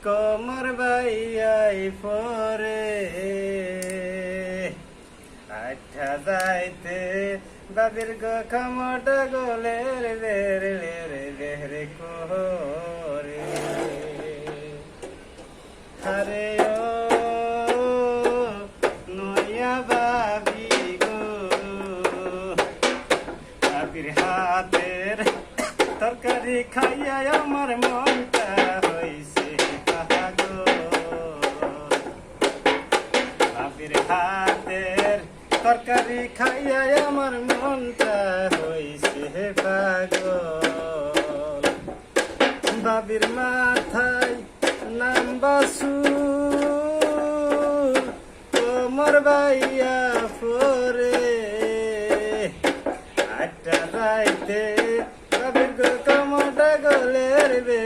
কোমর বাইয়াই পরে আঠা যাইতে বাবির গো খামটা গোলের বের বের করে আরে ও নয়া বাবি গো বাবির হাতের তরকারি খাইয়া আমার মনটা হইছে পাগল বাবির হাতের তরকারি খাইয়া আমার মনটা হইছে পাগল বাবির মাথায় নাম বাসুর কোমর বাইয়া পরে আটটা রাইতে বাবির গো কোমরটা গলের বে